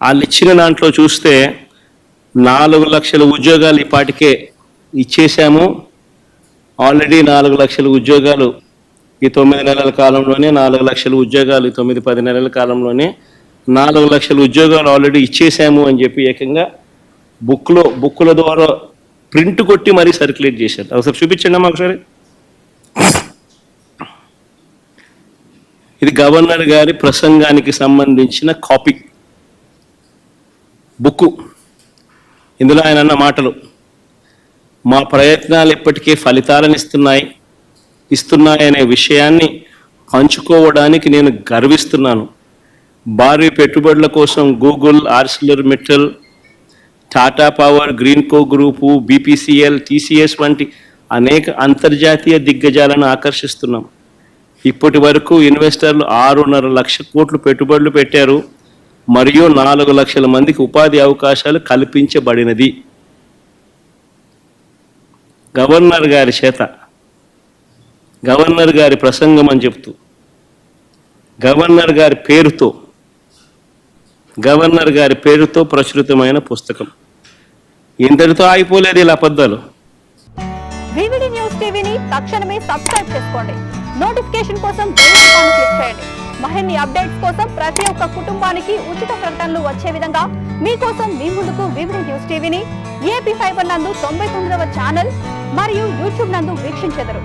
వాళ్ళు ఇచ్చిన దాంట్లో చూస్తే 4 లక్షల ఉద్యోగాలు ఇప్పటికే ఇచ్చేసాము. ఆల్రెడీ 4 లక్షల ఉద్యోగాలు ఈ 9 నెలల కాలంలోనే, 4 లక్షల ఉద్యోగాలు 9-10 నెలల కాలంలోనే 4 లక్షల ఉద్యోగాలు ఆల్రెడీ ఇచ్చేసాము అని చెప్పి ఏకంగా బుక్కుల ద్వారా ప్రింట్ కొట్టి మరీ సర్క్యులేట్ చేశారు. ఒకసారి చూపించండి అమ్మా ఒకసారి. ఇది గవర్నర్ గారి ప్రసంగానికి సంబంధించిన కాపీ బుక్కు. ఇందులో ఆయన అన్న మాటలు, మా ప్రయత్నాలు ఇప్పటికే ఫలితాలను ఇస్తున్నాయనే విషయాన్ని పంచుకోవడానికి నేను గర్విస్తున్నాను. భారీ పెట్టుబడుల కోసం Google, ArcelorMittal, Tata Power, Greenko Group, BPCL, TCS వంటి అనేక అంతర్జాతీయ దిగ్గజాలను ఆకర్షిస్తున్నాం. ఇప్పటి వరకు ఇన్వెస్టర్లు 6.5 లక్షల కోట్లు పెట్టుబడులు పెట్టారు మరియు 4 లక్షల మందికి ఉపాధి అవకాశాలు కల్పించబడినది. గవర్నర్ గారి చేత, గవర్నర్ గారి ప్రసంగం అని చెప్తూ, గవర్నర్ గారి పేరుతో ప్రచురితమైన పుస్తకం. ఇంతటితో ఆగిపోలేదు ఇలా అబద్ధాలు. వివిడి న్యూస్ టీవీని తక్షణమే సబ్స్క్రైబ్ చేసుకోండి. నోటిఫికేషన్ కోసం బెల్ ఐకాన్ క్లిక్ చేయండి. మరిన్ని అప్డేట్స్ కోసం ప్రతి ఒక్క కుటుంబానికి ఉచిత ప్రకటనలు వచ్చే విధంగా మీకోసం మీ ముందుకు వివిడి న్యూస్ టీవీని ఏపీ ఫైబర్ నందు 99వ ఛానల్ మరియు యూట్యూబ్ నందు వీక్షించెదరు.